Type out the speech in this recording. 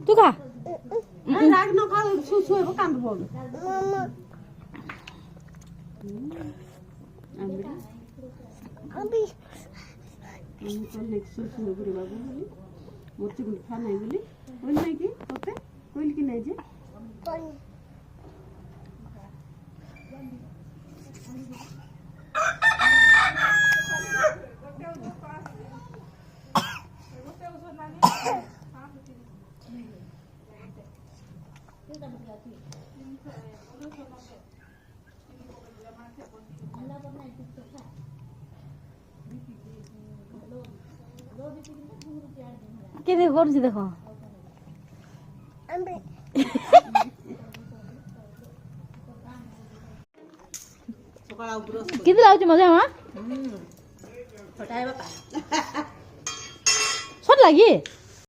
तू खा राग न खा सुसुएको कान्द बोल আমি তো নেক্সট সুসু করে বাবু বলি মোরচি গুলি খা নাই বলি কইল নাই কি তোতে কইল কি নাই যে के देखो कौन सी देखो किती लावते मजा मा फटाय बापा सोड लागि